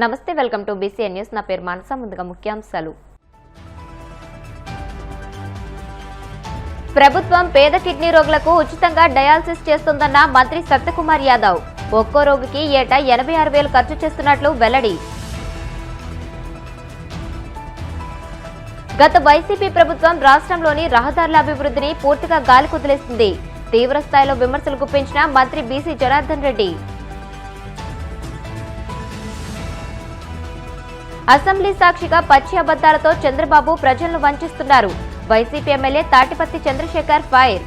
నమస్తే, welcome to BCN news. నా పేరు మానస. ముందుగా ముఖ్యాంశాలు. ప్రభుత్వం పేద కిడ్నీ రోగులకు ఉచితంగా డయాలసిస్ చేస్తుందన్న మంత్రి సత్యకుమార్ యాదవ్. ఒక్కో రోగికి ఏటా 86,000 ఖర్చు చేస్తున్నట్లు వెల్లడి. గత వైసీపీ ప్రభుత్వం రాష్ట్రంలోని రహదారుల అభివృద్ధిని పూర్తిగా గాలి కుదిలేసింది. తీవ్ర స్థాయిలో విమర్శలు గుప్పించిన మంత్రి బీసీ జనార్దన్ రెడ్డి. అసెంబ్లీ సాక్షిగా పచ్చి అబద్దాలతో చంద్రబాబు ప్రజలను వంచిస్తున్నారు. YCP MLA Tatiparthi Chandrasekhar fire.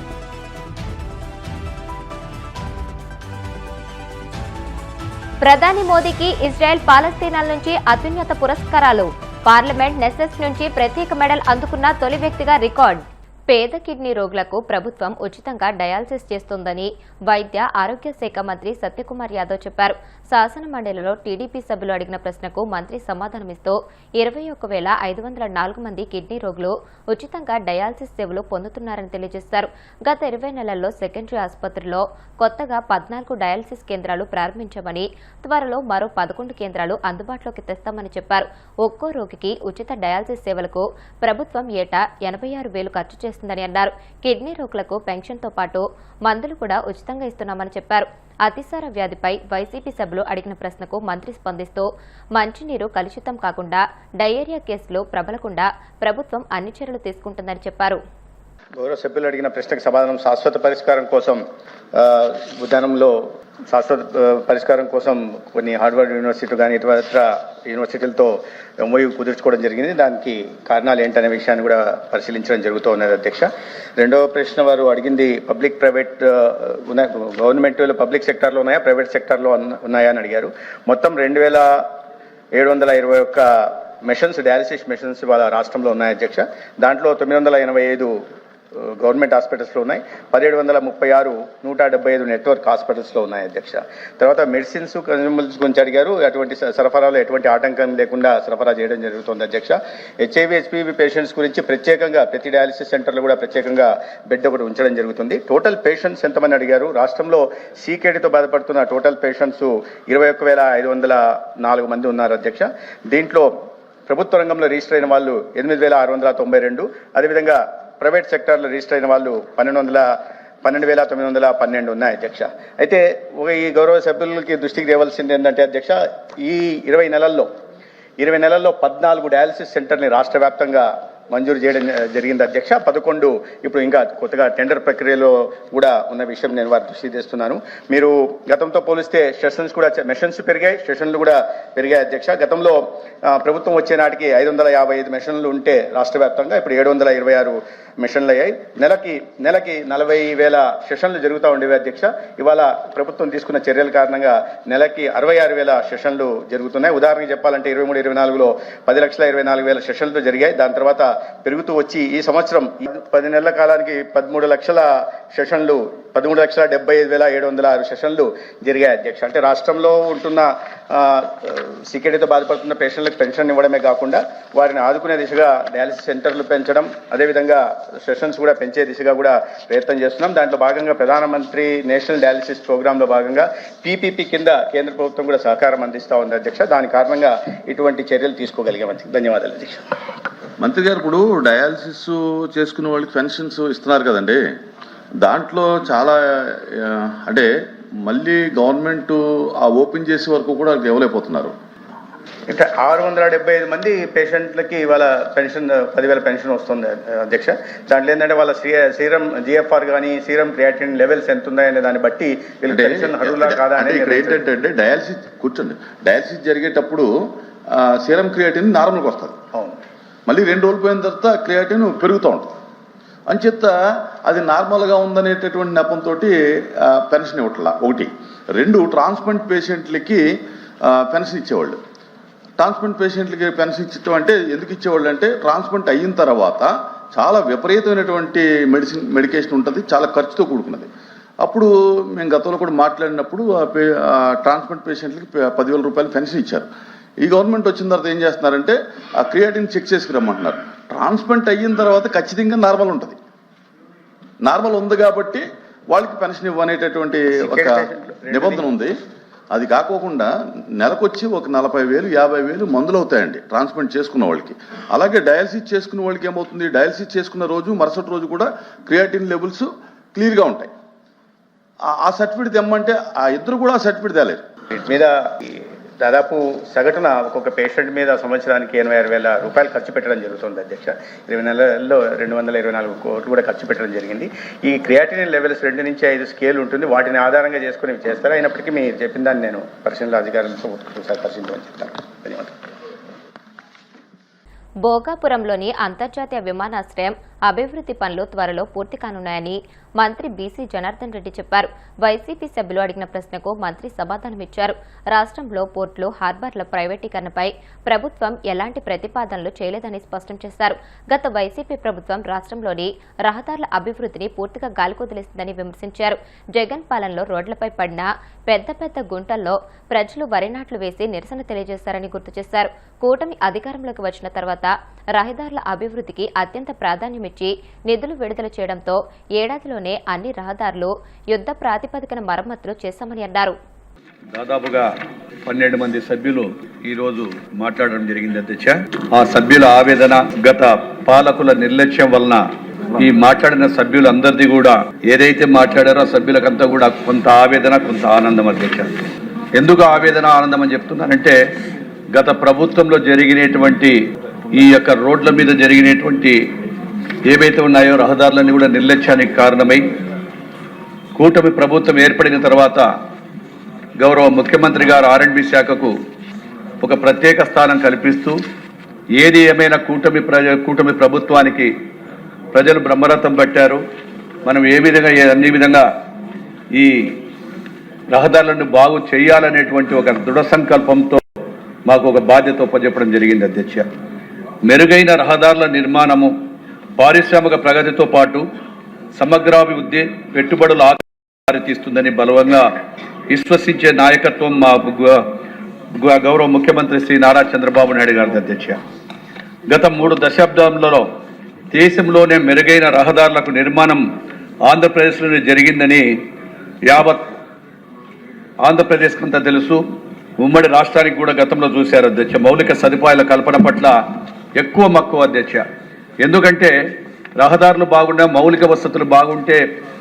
ప్రధాని మోదీకి ఇజ్రాయెల్ పాలస్తీనాల నుంచి అత్యున్నత పురస్కారాలు. పార్లమెంట్ నెసెస్ నుంచి ప్రత్యేక మెడల్ అందుకున్న తొలి వ్యక్తిగా రికార్డ్. పేద కిడ్నీ రోగులకు ప్రభుత్వం ఉచితంగా డయాలసిస్ చేస్తోందని వైద్య ఆరోగ్య శాఖ మంత్రి సత్యకుమార్ యాదవ్ చెప్పారు. శాసన మండలిలో టీడీపీ సభ్యులు అడిగిన ప్రశ్నకు మంత్రి సమాధానమిస్తూ 21,504 మంది కిడ్నీ రోగులు ఉచితంగా డయాలసిస్ సేవలు పొందుతున్నారని తెలియజేశారు. గత 20 నెలల్లో సెకండరీ ఆసుపత్రిలో కొత్తగా 14 డయాలసిస్ కేంద్రాలు ప్రారంభించామని, త్వరలో మరో 11 కేంద్రాలు అందుబాటులోకి తెస్తామని చెప్పారు. ఒక్కో రోగికి ఉచిత డయాలసిస్ సేవలకు ప్రభుత్వం ఏటా 86,000 ఖర్చు చేస్తుందని అన్నారు. కిడ్నీ రోగులకు పెన్షన్తో పాటు మందులు కూడా ఉచితంగా ఇస్తున్నామని చెప్పారు. అతిసార వ్యాధిపై వైసీపీ సభ్యులు అడిగిన ప్రశ్నకు మంత్రి స్పందిస్తూ మంచినీరు కలుషితం కాకుండా, డయేరియా కేసులు ప్రబలకుండా ప్రభుత్వం అన్ని చర్యలు తీసుకుంటుందని చెప్పారు. గౌరవ సభ్యులు అడిగిన ప్రశ్నకు సమాధానం శాశ్వత పరిష్కారం కోసం ఉద్యానంలో శాశ్వత పరిష్కారం కోసం కొన్ని హార్వర్డ్ యూనివర్సిటీ కానీ ఇతర యూనివర్సిటీలతో ఎంఓయూ కుదుర్చుకోవడం జరిగింది. దానికి కారణాలు ఏంటనే విషయాన్ని కూడా పరిశీలించడం జరుగుతూ ఉన్నది అధ్యక్ష. రెండవ ప్రశ్న వారు అడిగింది పబ్లిక్ ప్రైవేట్ గవర్నమెంట్ పబ్లిక్ సెక్టార్లో ఉన్నాయా, ప్రైవేట్ సెక్టార్లో ఉన్నాయా అని అడిగారు. మొత్తం 2,721 మెషన్స్, డయాలసిస్ మెషన్స్ వాళ్ళ రాష్ట్రంలో ఉన్నాయి అధ్యక్ష. దాంట్లో 985 గవర్నమెంట్ హాస్పిటల్స్లో ఉన్నాయి, 1736 175 నెట్వర్క్ హాస్పిటల్స్లో ఉన్నాయి అధ్యక్ష. తర్వాత మెడిసిన్స్, కన్జ్యూమబుల్స్ గురించి అడిగారు. అటువంటి సరఫరాలో ఎటువంటి ఆటంకం లేకుండా సరఫరా చేయడం జరుగుతుంది అధ్యక్ష. హెచ్ఐవి హెచ్పివి పేషెంట్స్ గురించి ప్రత్యేకంగా ప్రతి డయాలసిస్ సెంటర్లో కూడా ప్రత్యేకంగా బెడ్ ఒకటి ఉంచడం జరుగుతుంది. టోటల్ పేషెంట్స్ ఎంతమంది అడిగారు. రాష్ట్రంలో సీకేడీతో బాధపడుతున్న టోటల్ పేషెంట్స్ 21,504 మంది ఉన్నారు అధ్యక్ష. దీంట్లో ప్రభుత్వ రంగంలో రిజిస్టర్ అయిన వాళ్ళు 8,692, అదేవిధంగా ప్రైవేట్ సెక్టార్లో రిజిస్టర్ అయిన వాళ్ళు 12,912 ఉన్నాయి అధ్యక్ష. అయితే ఈ గౌరవ సభ్యులకి దృష్టికి తేవలసింది ఏంటంటే అధ్యక్ష, ఈ 20 నెలల్లో 14 డయాలసిస్ సెంటర్ని రాష్ట్ర వ్యాప్తంగా మంజూరు చేయడం జరిగింది అధ్యక్ష. 11 ఇప్పుడు ఇంకా కొత్తగా టెండర్ ప్రక్రియలో కూడా ఉన్న విషయం నేను వారి దృష్టి తెస్తున్నాను. మీరు గతంతో పోలిస్తే సెషన్స్ కూడా మెషన్స్ పెరిగాయి, సెషన్లు కూడా పెరిగాయి అధ్యక్ష. గతంలో ప్రభుత్వం వచ్చే నాటికి 555 మెషన్లు ఉంటే రాష్ట్ర వ్యాప్తంగా ఇప్పుడు 726 మెషన్లు అయ్యాయి. నెలకి 40,000 సెషన్లు జరుగుతూ ఉండేవి అధ్యక్ష. ఇవాళ ప్రభుత్వం తీసుకున్న చర్యల కారణంగా నెలకి 66,000 సెషన్లు జరుగుతున్నాయి. ఉదాహరణకు చెప్పాలంటే 23-24లో 10,24,000 సెషన్లు జరిగాయి. దాని తర్వాత పెరుగుతూ వచ్చి ఈ సంవత్సరం 10 నెలల కాలానికి 13 లక్షల సెషన్లు, 13,75,706 సెషన్లు జరిగాయి అధ్యక్ష. అంటే రాష్ట్రంలో ఉంటున్న సికెడీతో బాధపడుతున్న పేషెంట్లకు పెన్షన్ ఇవ్వడమే కాకుండా వారిని ఆదుకునే దిశగా డయాలసిస్ సెంటర్లు పెంచడం, అదేవిధంగా సెషన్స్ కూడా పెంచే దిశగా కూడా ప్రయత్నం చేస్తున్నాం. దాంట్లో భాగంగా ప్రధానమంత్రి నేషనల్ డయాలసిస్ ప్రోగ్రాంలో భాగంగా పీపీపీ కింద కేంద్ర ప్రభుత్వం కూడా సహకారం అందిస్తూ ఉంది అధ్యక్ష. దాని కారణంగా ఇటువంటి చర్యలు తీసుకోగలిగాం. ధన్యవాదాలు అధ్యక్ష. మంత్రి గారు, ఇప్పుడు డయాలసిస్ చేసుకునే వాళ్ళకి పెన్షన్స్ ఇస్తున్నారు కదండి, దాంట్లో చాలా అంటే మళ్ళీ గవర్నమెంట్ ఆ ఓపెన్ చేసే వరకు కూడా ఇవ్వలేకపోతున్నారు. ఇంకా 675 మంది పేషెంట్లకి ఇవాళ పెన్షన్ 10,000 పెన్షన్ వస్తుంది అధ్యక్ష. దాంట్లో ఏంటంటే వాళ్ళ సీరం జిఎఫ్ఆర్ కానీ సీరం క్రియాటిన్ లెవెల్స్ ఎంత ఉన్నాయనే దాన్ని బట్టి వీళ్ళు పెన్షన్ అర్హులా కాదా అనేది. ఇక్కడ ఏంటంటే డయాలసిస్ జరిగేటప్పుడు సీరం క్రియాటిన్ నార్మల్గా వస్తుంది. అవును. మళ్ళీ 2 రోజులు పోయిన తర్వాత క్రియాటిన్ పెరుగుతూ ఉంటుంది. అంచేత అది నార్మల్గా ఉందనేటటువంటి నెపంతో పెన్షన్ ఇవ్వట్లా. 1. 2, ట్రాన్స్ప్లాంట్ పేషెంట్లకి పెన్షన్ ఇచ్చేవాళ్ళు. ట్రాన్స్ప్లాంట్ పేషెంట్లకి పెన్షన్ ఇచ్చటం అంటే ఎందుకు ఇచ్చేవాళ్ళు అంటే, ట్రాన్స్ప్లాంట్ అయిన తర్వాత చాలా విపరీతమైనటువంటి మెడికేషన్ ఉంటుంది, చాలా ఖర్చుతో కూడుకున్నది. అప్పుడు మేము గతంలో కూడా మాట్లాడినప్పుడు ట్రాన్స్ప్లాంట్ పేషెంట్లకి 10,000 రూపాయలు పెన్షన్ ఇచ్చారు. ఈ గవర్నమెంట్ వచ్చిన తర్వాత ఏం చేస్తున్నారంటే ఆ క్రియాటిన్ చెక్ చేసుకు రమ్మంటున్నారు. ట్రాన్స్ప్లాంట్ అయిన తర్వాత ఖచ్చితంగా నార్మల్ ఉంటుంది. నార్మల్ ఉంది కాబట్టి వాళ్ళకి పెన్షన్ ఇవ్వనేటటువంటి ఒక నిబంధన ఉంది. అది కాకోకుండా నెలకొచ్చి ఒక 40,000 50,000 మందులు అవుతాయండి ట్రాన్స్ప్లాంట్ చేసుకున్న వాళ్ళకి. అలాగే డయాలసిస్ చేసుకున్న వాళ్ళకి ఏమవుతుంది, డయాలసిస్ చేసుకున్న రోజు మరుసటి రోజు కూడా క్రియాటిన్ లెవెల్స్ క్లియర్గా ఉంటాయి. ఆ సర్టిఫికేట్ తెమ్మంటే ఆ ఇద్దరు కూడా ఆ సర్టిఫికేట్ తేలేరు. వీటి మీద దాదాపు సగటున ఒక్కొక్క పేషెంట్ మీద సంవత్సరానికి 86,000 రూపాయలు ఖర్చు పెట్టడం జరుగుతుంది అధ్యక్ష. 20 నెలల్లో 224 కోట్లు కూడా ఖర్చు పెట్టడం జరిగింది. ఈ క్రియాటినిన్ లెవెల్స్ 2 నుంచి 5 స్కేల్ ఉంటుంది, వాటిని ఆధారంగా చేసుకుని చేస్తారు. అయినప్పటికీ మీరు చెప్పిన దాన్ని నేను పరిశీలన అధికారులతో ఒకసారి పరిశీలించమని చెప్తాను. ధన్యవాదాలు. భోగాపురంలోని అంతర్జాతీయ విమానాశ్రయం అభివృద్ధి పనులు త్వరలో పూర్తి కానున్నాయని మంత్రి బీసీ జనార్దన్ రెడ్డి చెప్పారు. వైసీపీ సభ్యులు అడిగిన ప్రశ్నకు మంత్రి సమాధానమిచ్చారు. రాష్ట్రంలో పోర్టులు, హార్బర్ల ప్రైవేటీకరణపై ప్రభుత్వం ఎలాంటి ప్రతిపాదనలు చేయలేదని స్పష్టం చేశారు. గత వైసీపీ ప్రభుత్వం రాష్ట్రంలోని రహదారుల అభివృద్ధిని పూర్తిగా గాలికొదిలేసిందని విమర్శించారు. జగన్ పాలనలో రోడ్లపై పడిన పెద్ద పెద్ద గుంటల్లో ప్రజలు వరి నాట్లు వేసి నిరసన తెలియజేశారని గుర్తు చేశారు. కూటమి అధికారంలోకి వచ్చిన తర్వాత రహదారుల అభివృద్ధికి అత్యంత ప్రాధాన్యమిచ్చి నిధులు విడుదల చేయడంతో ఏడాదిలోనే అన్ని రహదారులు యుద్ధ ప్రాతిపదికన మరమ్మతులు చేశామని అన్నారు. దాదాపుగా 12 మంది సభ్యులు ఈ రోజు మాట్లాడడం జరిగింది అధ్యక్ష. ఆ సభ్యుల ఆవేదన, గత పాలకుల నిర్లక్ష్యం వలన ఈ మాట్లాడిన సభ్యులందరిది కూడా ఏదైతే మాట్లాడారో ఆ సభ్యులకంతా కూడా కొంత ఆవేదన, కొంత ఆనందం అధ్యక్ష. ఎందుకు ఆవేదన, ఆనందం అని చెప్తున్నానంటే గత ప్రభుత్వంలో జరిగినటువంటి ఈ యొక్క రోడ్ల మీద జరిగినటువంటి ఏవైతే ఉన్నాయో రహదారులన్నీ కూడా నిర్లక్ష్యానికి కారణమై కూటమి ప్రభుత్వం ఏర్పడిన తర్వాత గౌరవ ముఖ్యమంత్రి గారు R&B శాఖకు ఒక ప్రత్యేక స్థానం కల్పిస్తూ ఏది ఏమైనా కూటమి ప్రభుత్వానికి ప్రజలు బ్రహ్మరథం పట్టారు. మనం అన్ని విధంగా ఈ రహదారులను బాగు చేయాలనేటువంటి ఒక దృఢ సంకల్పంతో మాకు ఒక బాధ్యత ఒప్పజెప్పడం జరిగింది అధ్యక్ష. మెరుగైన రహదారుల నిర్మాణము, పారిశ్రామిక ప్రగతితో పాటు సమగ్రాభివృద్ధి, పెట్టుబడులు దారితీస్తుందని బలవంగా విశ్వసించే నాయకత్వం మా గౌరవ ముఖ్యమంత్రి శ్రీ నారా చంద్రబాబు నాయుడు గారి అధ్యక్ష. గత 3 దశాబ్దాలలో దేశంలోనే మెరుగైన రహదారులకు నిర్మాణం ఆంధ్రప్రదేశ్లోనే జరిగిందని యావత్ ఆంధ్రప్రదేశ్కంతా తెలుసు. ఉమ్మడి రాష్ట్రానికి కూడా గతంలో చూశారు అధ్యక్ష. మౌలిక సదుపాయాల కల్పన పట్ల ఎక్కువ మక్కువ అధ్యక్ష. ఎందుకంటే రహదారులు బాగుంటే, మౌలిక వసతులు బాగుంటే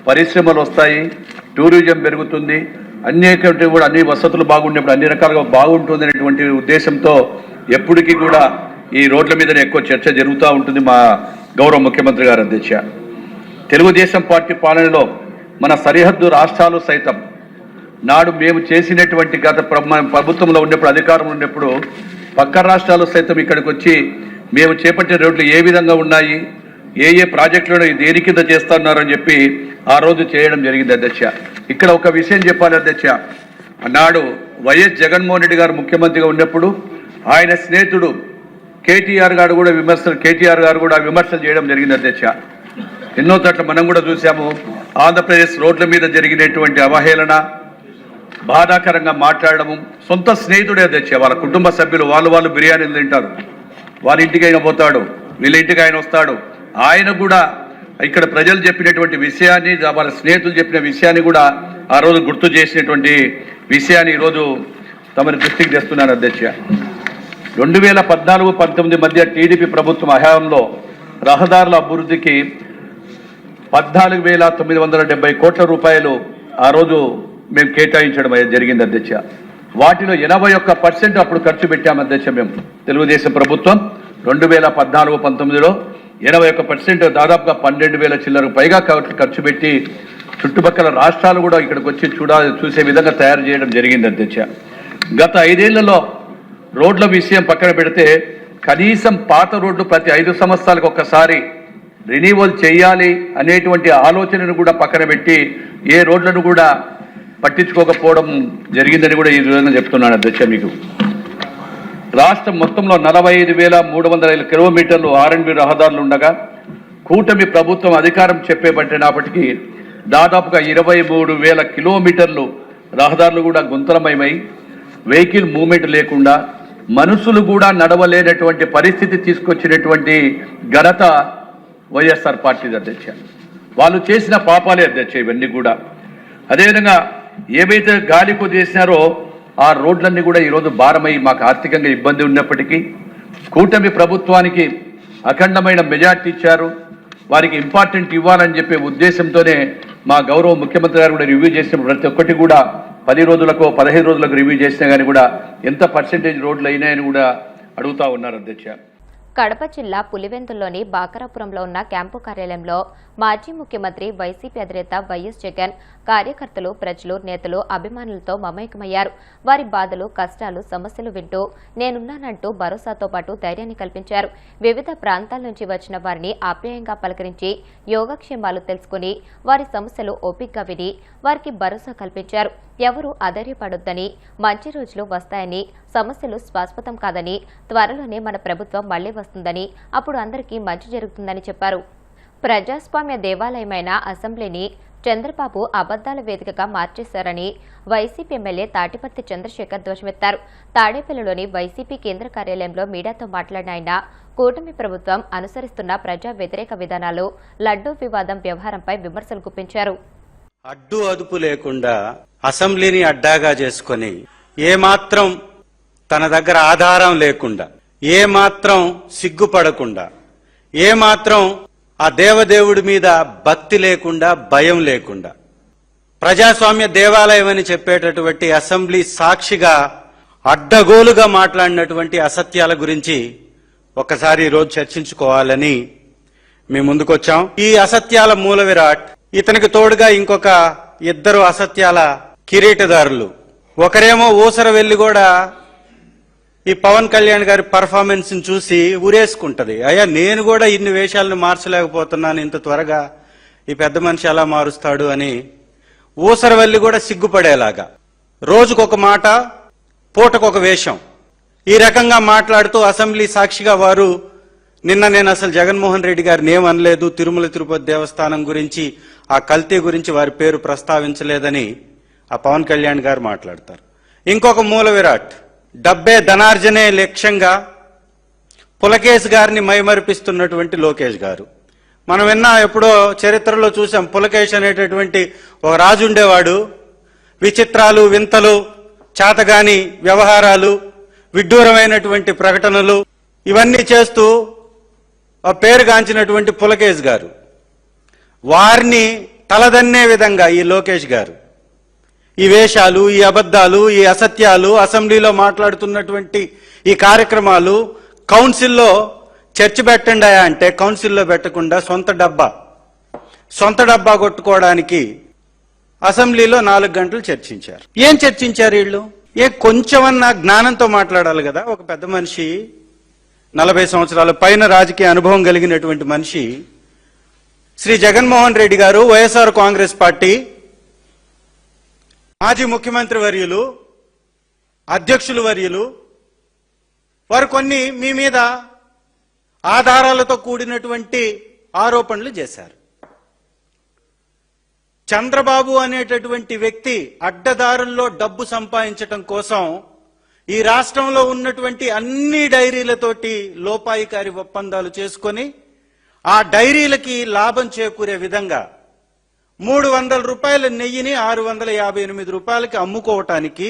పరిశ్రమలు వస్తాయి, టూరిజం పెరుగుతుంది, అన్ని వసతులు బాగుండేప్పుడు అన్ని రకాలుగా బాగుంటుంది అనేటువంటి ఉద్దేశంతో ఎప్పటికీ కూడా ఈ రోడ్ల మీదనే ఎక్కువ చర్చ జరుగుతూ ఉంటుంది మా గౌరవ ముఖ్యమంత్రి గారు అధ్యక్ష. తెలుగుదేశం పార్టీ పాలనలో మన సరిహద్దు రాష్ట్రాలు సైతం నాడు మేము చేసినటువంటి గత ప్రభుత్వంలో ఉన్నప్పుడు, అధికారంలో ఉన్నప్పుడు పక్క రాష్ట్రాలు సైతం ఇక్కడికి వచ్చి మేము చేపట్టే రోడ్లు ఏ విధంగా ఉన్నాయి, ఏ ప్రాజెక్టులను దేని కింద చేస్తున్నారని చెప్పి ఆ రోజు చేయడం జరిగింది అధ్యక్ష. ఇక్కడ ఒక విషయం చెప్పాలి అధ్యక్ష. నాడు వైఎస్ జగన్మోహన్ రెడ్డి గారు ముఖ్యమంత్రిగా ఉన్నప్పుడు ఆయన స్నేహితుడు కేటీఆర్ గారు కూడా విమర్శలు చేయడం జరిగింది అధ్యక్ష. ఎన్నో చోట్ల మనం కూడా చూసాము. ఆంధ్రప్రదేశ్ రోడ్ల మీద జరిగినటువంటి అవహేళన, బాధాకరంగా మాట్లాడము. సొంత స్నేహితుడే అధ్యక్ష. వాళ్ళ కుటుంబ సభ్యులు వాళ్ళు బిర్యానీలు తింటారు, వాళ్ళ ఇంటికి ఆయన పోతాడు, వీళ్ళ ఇంటికి ఆయన వస్తాడు. ఆయన కూడా ఇక్కడ ప్రజలు చెప్పినటువంటి విషయాన్ని, వాళ్ళ స్నేహితులు చెప్పిన విషయాన్ని కూడా ఆ రోజు గుర్తు చేసినటువంటి విషయాన్ని ఈరోజు తమరి దృష్టికి తెస్తున్నాను అధ్యక్ష. 2014-19 మధ్య టీడీపీ ప్రభుత్వం హయాంలో రహదారుల అభివృద్ధికి 14,970 కోట్ల రూపాయలు ఆ రోజు మేము కేటాయించడం జరిగింది అధ్యక్ష. వాటిలో 81% అప్పుడు ఖర్చు పెట్టాము అధ్యక్ష. మేము తెలుగుదేశం ప్రభుత్వం 2014-19లో 81%, దాదాపుగా 12,000 చిల్లరకు పైగా ఖర్చు పెట్టి చుట్టుపక్కల రాష్ట్రాలు కూడా ఇక్కడికి వచ్చి చూసే విధంగా తయారు చేయడం జరిగింది అధ్యక్ష. గత 5 ఏళ్లలో రోడ్ల విషయం పక్కన పెడితే కనీసం పాత రోడ్లు ప్రతి 5 సంవత్సరాలకు ఒక్కసారి రెన్యువల్ చేయాలి అనేటువంటి ఆలోచనను కూడా పక్కన పెట్టి ఏ రోడ్లను కూడా పట్టించుకోకపోవడం జరిగిందని కూడా ఈ విధంగా చెప్తున్నాను అధ్యక్ష. మీకు రాష్ట్రం మొత్తంలో 45,305 కిలోమీటర్లు R&B రహదారులు ఉండగా కూటమి ప్రభుత్వం అధికారం చెప్పేబట్టినప్పటికీ దాదాపుగా 23,000 కిలోమీటర్లు రహదారులు కూడా గుంతలమయమై వెహికల్ మూవ్మెంట్ లేకుండా మనుషులు కూడా నడవలేనటువంటి పరిస్థితి తీసుకొచ్చినటువంటి ఘనత వైఎస్ఆర్ పార్టీ అధ్యక్ష. వాళ్ళు చేసిన పాపాలే అధ్యక్ష ఇవన్నీ కూడా. అదేవిధంగా ఏవైతే గాలికు చేసినారో ఆ రోడ్లన్నీ కూడా ఈరోజు భారమై మాకు ఆర్థికంగా ఇబ్బంది ఉన్నప్పటికీ కూటమి ప్రభుత్వానికి అఖండమైన మెజార్టీ ఇచ్చారు. వారికి ఇంపార్టెంట్ ఇవ్వాలని చెప్పే ఉద్దేశంతోనే మా గౌరవ ముఖ్యమంత్రి గారు కూడా రివ్యూ చేసిన ప్రతి ఒక్కటి కూడా 10 రోజులకు 15 రోజులకు రివ్యూ చేసినా కానీ కూడా ఎంత పర్సెంటేజ్ రోడ్లు అయినాయని కూడా అడుగుతా ఉన్నారు అధ్యక్ష. కడప జిల్లా పులివెందుల్లోని బాకరాపురంలో ఉన్న క్యాంపు కార్యాలయంలో మాజీ ముఖ్యమంత్రి వైసీపీ అధినేత వైఎస్ జగన్ కార్యకర్తలు, ప్రజలు, నేతలు, అభిమానులతో మమేకమయ్యారు. వారి బాధలు, కష్టాలు, సమస్యలు వింటూ నేనున్నానంటూ భరోసాతో పాటు ధైర్యాన్ని కల్పించారు. వివిధ ప్రాంతాల నుంచి వచ్చిన వారిని ఆప్యాయంగా పలకరించి యోగక్షేమాలు తెలుసుకుని వారి సమస్యలు ఓపికగా విని వారికి భరోసా కల్పించారు. ఎవరూ అధైర్యపడొద్దని, మంచి రోజులు వస్తాయని, సమస్యలు శాశ్వతం కాదని, త్వరలోనే మన ప్రభుత్వం మళ్లీ వస్తుందని, అప్పుడు అందరికీ మంచి జరుగుతుందని చెప్పారు. ప్రజాస్వామ్య దేవాలయమైన అసెంబ్లీని చంద్రబాబు అబద్దాల వేదికగా మార్చేశారని వైసీపీ ఎమ్మెల్యే తాటిపర్తి చంద్రశేఖర్ ధ్వజమెత్తారు. తాడేపల్లిలోని వైసీపీ కేంద్ర కార్యాలయంలో మీడియాతో మాట్లాడిన ఆయన కూటమి ప్రభుత్వం అనుసరిస్తున్న ప్రజా వ్యతిరేక విధానాలు, లడ్డూ వివాదం వ్యవహారంపై విమర్శలు గుప్పించారు. అడ్డు అదుపు లేకుండా అసెంబ్లీని అడ్డాగా చేసుకుని ఏమాత్రం తన దగ్గర ఆధారం లేకుండా, ఏమాత్రం సిగ్గుపడకుండా, ఏమాత్రం ఆ దేవదేవుడి మీద భక్తి లేకుండా, భయం లేకుండా ప్రజాస్వామ్య దేవాలయం అని చెప్పేటటువంటి అసెంబ్లీ సాక్షిగా అడ్డగోలుగా మాట్లాడినటువంటి అసత్యాల గురించి ఒకసారి ఈరోజు చర్చించుకోవాలని మీ ముందుకొచ్చాం. ఈ అసత్యాల మూల విరాట్, ఇతనికి తోడుగా ఇంకొక 2 అసత్యాల కిరీటదారులు. ఒకరేమో ఊసర వెళ్లి కూడా ఈ పవన్ కళ్యాణ్ గారి పర్ఫార్మెన్స్ ని చూసి ఊరేసుకుంటది. అయ్యా, నేను కూడా ఇన్ని వేషాలను మార్చలేకపోతున్నాను, ఇంత త్వరగా ఈ పెద్ద మనిషి ఎలా మారుస్తాడు అని ఊసర వెళ్లి కూడా సిగ్గుపడేలాగా రోజుకొక మాట, పూటకొక వేషం, ఈ రకంగా మాట్లాడుతూ అసెంబ్లీ సాక్షిగా వారు నిన్న నేను అసలు జగన్మోహన్ రెడ్డి గారిని ఏమనలేదు, తిరుమల తిరుపతి దేవస్థానం గురించి, ఆ కల్తీ గురించి వారి పేరు ప్రస్తావించలేదని ఆ పవన్ కళ్యాణ్ గారు మాట్లాడతారు. ఇంకొక మూల విరాట్, డబ్బే ధనార్జనే లక్ష్యంగా పులకేశ్ గారిని మైమరిపిస్తున్నటువంటి లోకేష్ గారు. మనం విన్నా, ఎప్పుడో చరిత్రలో చూసాం, పులకేశ్ అనేటటువంటి ఒక రాజు ఉండేవాడు. విచిత్రాలు, వింతలు, చాతగాని వ్యవహారాలు, విడ్డూరమైనటువంటి ప్రకటనలు ఇవన్నీ చేస్తూ ఆ పేరుగాంచినటువంటి పులకేశ్ గారు, వారిని తలదన్నే విధంగా ఈ లోకేష్ గారు ఈ వేషాలు, ఈ అబద్ధాలు, ఈ అసత్యాలు, అసెంబ్లీలో మాట్లాడుతున్నటువంటి ఈ కార్యక్రమాలు, కౌన్సిల్లో చర్చ పెట్టండి అంటే కౌన్సిల్లో పెట్టకుండా సొంత డబ్బా కొట్టుకోవడానికి అసెంబ్లీలో 4 గంటలు చర్చించారు. ఏం చర్చించారు వీళ్ళు? కొంచెమన్నా జ్ఞానంతో మాట్లాడాలి కదా. ఒక పెద్ద మనిషి, 40 సంవత్సరాల పైన రాజకీయ అనుభవం కలిగినటువంటి మనిషి శ్రీ జగన్మోహన్ రెడ్డి గారు, వైఎస్ఆర్ కాంగ్రెస్ పార్టీ మాజీ ముఖ్యమంత్రి వర్యులు, అధ్యక్షులు వర్యులు, వారు కొన్ని మీ మీద ఆధారాలతో కూడినటువంటి ఆరోపణలు చేశారు. చంద్రబాబు అనేటటువంటి వ్యక్తి అడ్డదారుల్లో డబ్బు సంపాదించటం కోసం ఈ రాష్ట్రంలో ఉన్నటువంటి అన్ని డైరీలతోటి లోపాయికారి ఒప్పందాలు చేసుకొని ఆ డైరీలకి లాభం చేకూరే విధంగా 300 రూపాయల నెయ్యిని 658 రూపాయలకి అమ్ముకోవటానికి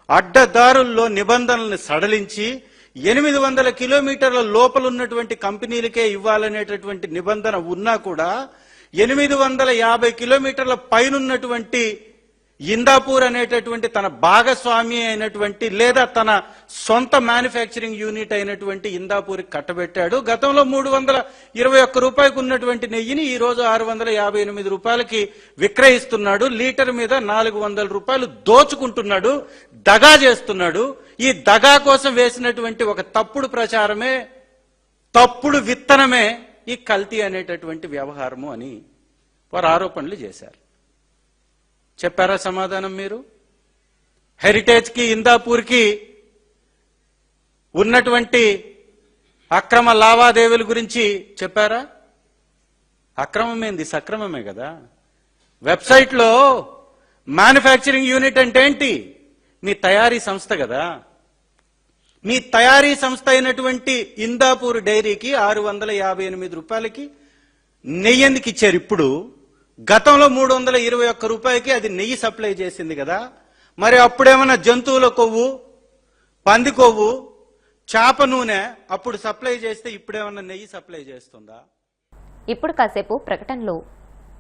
అడ్డదారుల్లో నిబంధనలను సడలించి 800 కిలోమీటర్ల లోపలున్నటువంటి కంపెనీలకే ఇవ్వాలనేటటువంటి నిబంధన ఉన్నా కూడా 850 కిలోమీటర్ల పైనున్నటువంటి ఇందాపూర్ అనేటటువంటి తన భాగస్వామి అయినటువంటి లేదా తన సొంత మ్యానుఫ్యాక్చరింగ్ యూనిట్ అయినటువంటి ఇందాపూర్కి కట్టబెట్టాడు. గతంలో 321 రూపాయలకు ఉన్నటువంటి నెయ్యిని ఈ రోజు 658 రూపాయలకి విక్రయిస్తున్నాడు. లీటర్ మీద 400 రూపాయలు దోచుకుంటున్నాడు, దగా చేస్తున్నాడు. ఈ దగా కోసం వేసినటువంటి ఒక తప్పుడు ప్రచారమే, తప్పుడు విత్తనమే ఈ కల్తీ అనేటటువంటి వ్యవహారము అని వారు ఆరోపణలు చేశారు. చెప్పారా సమాధానం మీరు? హెరిటేజ్ కి, ఇందాపూర్ కి ఉన్నటువంటి అక్రమ లావాదేవీల గురించి చెప్పారా? అక్రమమేంది, సక్రమమే కదా. వెబ్సైట్ లో మ్యానుఫ్యాక్చరింగ్ యూనిట్ అంటే ఏంటి? మీ తయారీ సంస్థ కదా. మీ తయారీ సంస్థ అయినటువంటి ఇందాపూర్ డైరీకి 658 రూపాయలకి నెయ్యి ఎందుకు ఇచ్చారు? ఇప్పుడు గతంలో 321 రూపాయలకి అది నెయ్యి సప్లై చేసింది కదా. మరి అప్పుడేమన్నా జంతువుల కొవ్వు, పంది కొవ్వు, చేప నూనె అప్పుడు సప్లై చేస్తే ఇప్పుడేమన్నా నెయ్యి సప్లై చేస్తుందా? ఇప్పుడు కాసేపు ప్రకటనలు.